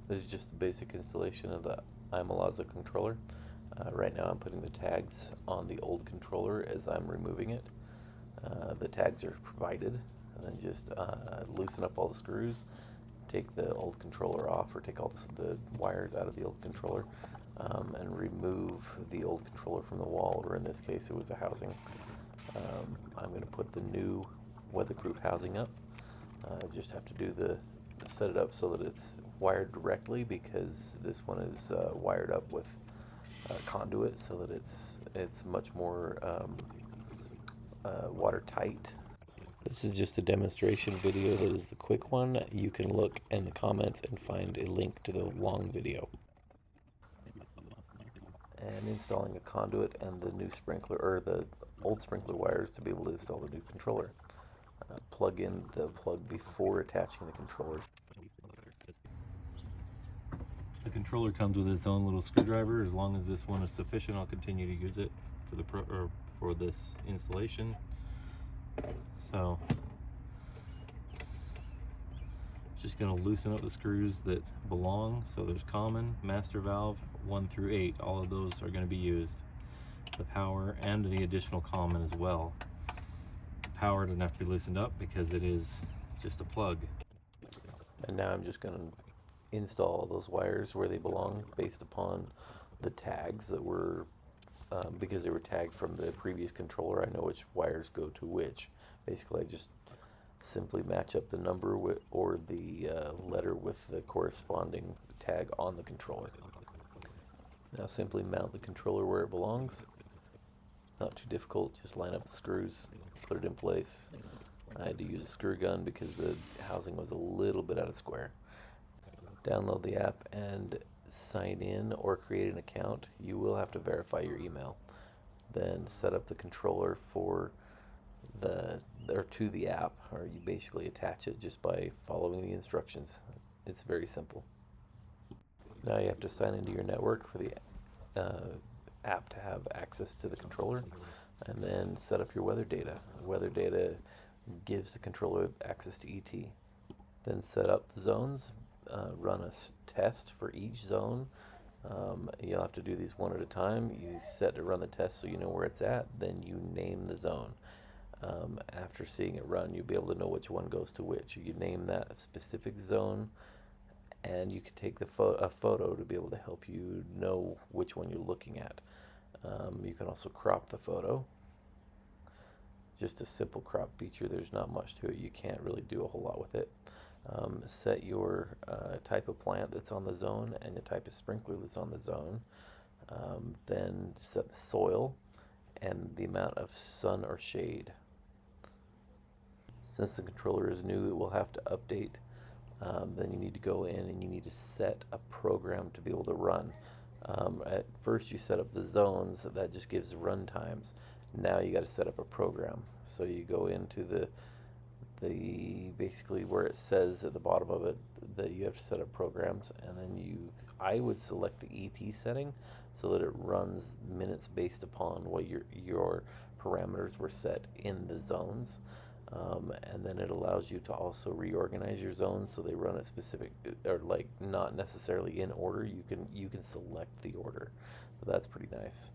This is just a basic installation of the ImoLaza controller. Right now I'm putting the tags on the old controller as I'm removing it. The tags are provided, and then just loosen up all the screws, take the old controller off, or take all the wires out of the old controller, and remove the old controller from the wall, or in this case it was a housing. I'm going to put the new weatherproof housing up. Just have to set it up so that it's wired directly, because this one is wired up with conduit, so that it's much more watertight. This is just a demonstration video that is the quick one. You can look in the comments and find a link to the long video. And installing a conduit and the new sprinkler, or the old sprinkler wires, to be able to install the new controller. Plug in the plug before attaching the controller. The controller comes with its own little screwdriver. As long as this one is sufficient, I'll continue to use it for this installation. So, just going to loosen up the screws that belong. So there's common, master valve, 1 through 8. All of those are going to be used. The power and the additional common as well. The power doesn't have to be loosened up because it is just a plug. And now I'm just going to install those wires where they belong based upon the tags that were, because they were tagged from the previous controller. I know which wires go to which. Basically, I just simply match up the number or the letter with the corresponding tag on the controller. Now simply mount the controller where it belongs. Not too difficult, just line up the screws, put it in place. I had to use a screw gun because the housing was a little bit out of square. Download the app and sign in or create an account. You will have to verify your email. Then set up the controller to the app, or you basically attach it just by following the instructions. It's very simple. Now you have to sign into your network for the app to have access to the controller, and then set up your weather data. Weather data gives the controller access to ET. Then set up the zones, run a test for each zone. You'll have to do these one at a time. You set to run the test so you know where it's at, then you name the zone. After seeing it run, you'll be able to know which one goes to which. You name that specific zone, and you can take a photo to be able to help you know which one you're looking at. You can also crop the photo. Just a simple crop feature. There's not much to it. You can't really do a whole lot with it. Set your type of plant that's on the zone and the type of sprinkler that's on the zone. Then set the soil and the amount of sun or shade. Since the controller is new, it will have to update. Then you need to go in and you need to set a program to be able to run. At first you set up the zones, that just gives run times. Now you got to set up a program. So you go into the basically where it says at the bottom of it that you have to set up programs, and then I would select the ET setting so that it runs minutes based upon what your parameters were set in the zones. And then it allows you to also reorganize your zones so they run at specific, or like not necessarily in order. You can select the order. So that's pretty nice.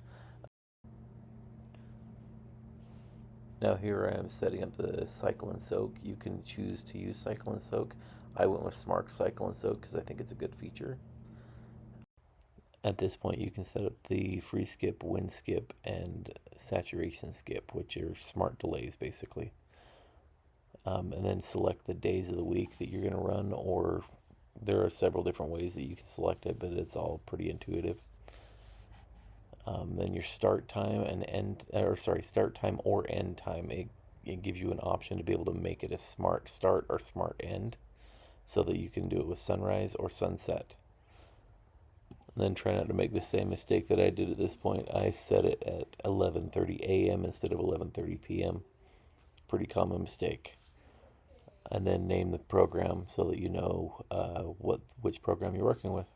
Now here I am setting up the cycle and soak. You can choose to use cycle and soak. I went with smart cycle and soak because I think it's a good feature. At this point you can set up the free skip, wind skip, and saturation skip, which are smart delays basically. And then select the days of the week that you're going to run, or there are several different ways that you can select it, but it's all pretty intuitive. Then your start time and start time or end time. It gives you an option to be able to make it a smart start or smart end, so that you can do it with sunrise or sunset. And then try not to make the same mistake that I did at this point. I set it at 11:30 a.m. instead of 11:30 p.m. Pretty common mistake. And then name the program so that you know which program you're working with.